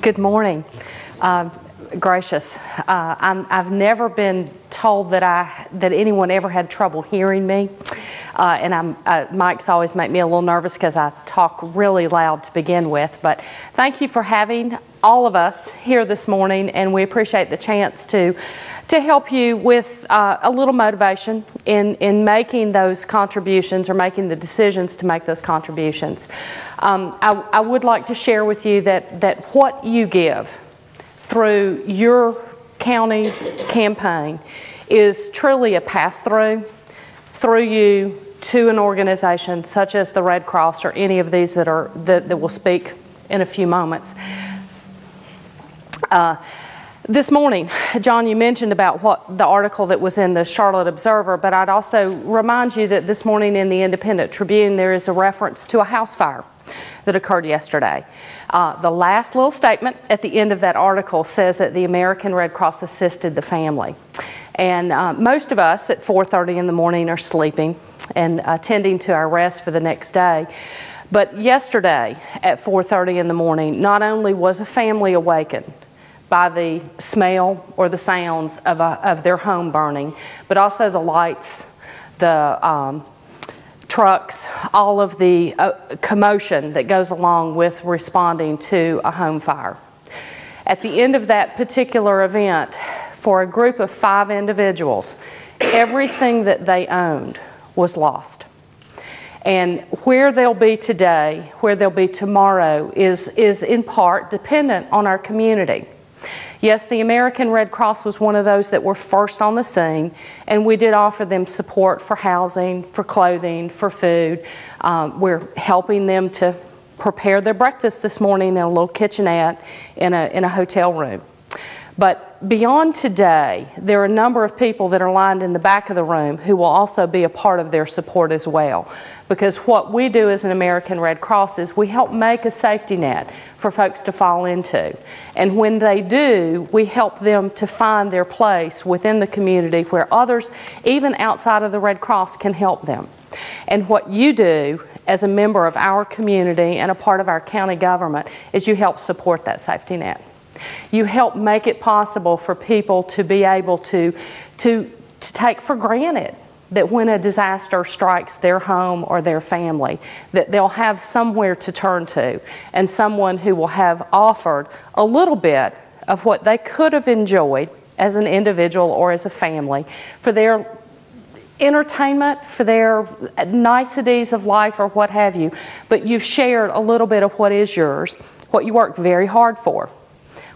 Good morning. Gracious. I've never been told that anyone ever had trouble hearing me, and mics always make me a little nervous because I talk really loud to begin with. But thank you for having all of us here this morning, and we appreciate the chance to help you with a little motivation in making those contributions or making the decisions to make those contributions. I would like to share with you that what you give through your county campaign is truly a pass-through through you to an organization such as the Red Cross or any of these that will speak in a few moments. This morning, John, you mentioned about what the article that was in the Charlotte Observer, but I'd also remind you that this morning in the Independent Tribune there is a reference to a house fire that occurred yesterday. The last little statement at the end of that article says that the American Red Cross assisted the family. And most of us at 4:30 in the morning are sleeping and attending to our rest for the next day. But yesterday at 4:30 in the morning, not only was a family awakened by the smell or the sounds of their home burning, but also the lights, the trucks, all of the commotion that goes along with responding to a home fire. At the end of that particular event, for a group of 5 individuals, everything that they owned was lost. And where they'll be today, where they'll be tomorrow, is in part dependent on our community. Yes, the American Red Cross was one of those that were first on the scene, and we did offer them support for housing, for clothing, for food. We're helping them to prepare their breakfast this morning in a little kitchenette in a hotel room. But beyond today, there are a number of people that are lined in the back of the room who will also be a part of their support as well. Because what we do as an American Red Cross is we help make a safety net for folks to fall into. And when they do, we help them to find their place within the community where others, even outside of the Red Cross, can help them. And what you do as a member of our community and a part of our county government is you help support that safety net. You help make it possible for people to be able to take for granted that when a disaster strikes their home or their family, that they'll have somewhere to turn to and someone who will have offered a little bit of what they could have enjoyed as an individual or as a family for their entertainment, for their niceties of life or what have you. But you've shared a little bit of what is yours, what you worked very hard for.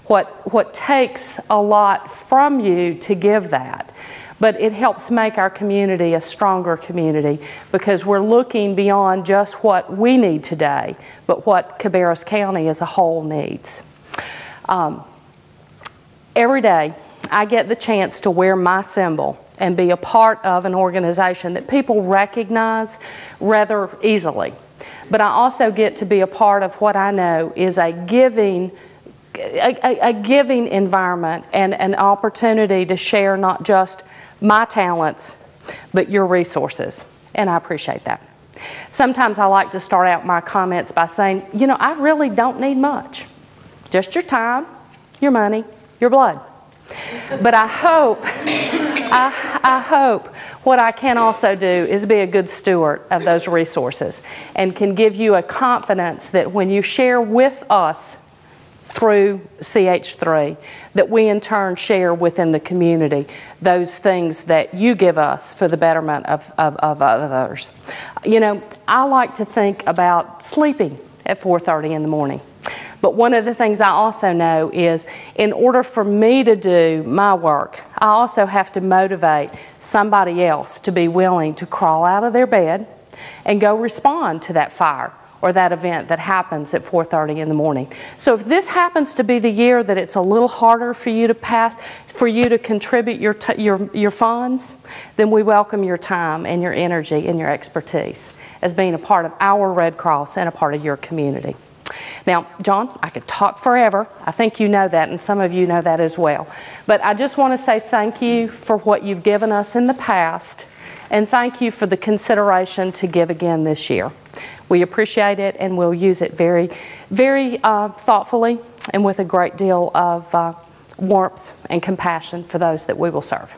What takes a lot from you to give that. But it helps make our community a stronger community because we're looking beyond just what we need today, but what Cabarrus County as a whole needs. Every day I get the chance to wear my symbol and be a part of an organization that people recognize rather easily. But I also get to be a part of what I know is a giving environment and an opportunity to share not just my talents, but your resources. And I appreciate that. Sometimes I like to start out my comments by saying, you know, I really don't need much. Just your time, your money, your blood. But I hope, I hope what I can also do is be a good steward of those resources and can give you a confidence that when you share with us through CH3, that we in turn share within the community those things that you give us for the betterment of others. You know, I like to think about sleeping at 4:30 in the morning. But one of the things I also know is in order for me to do my work, I also have to motivate somebody else to be willing to crawl out of their bed and go respond to that fire or that event that happens at 4:30 in the morning. So if this happens to be the year that it's a little harder for you to contribute your funds, then we welcome your time and your energy and your expertise as being a part of our Red Cross and a part of your community. Now, John, I could talk forever. I think you know that, and some of you know that as well. But I just want to say thank you for what you've given us in the past, and thank you for the consideration to give again this year. We appreciate it, and we'll use it very, very thoughtfully and with a great deal of warmth and compassion for those that we will serve.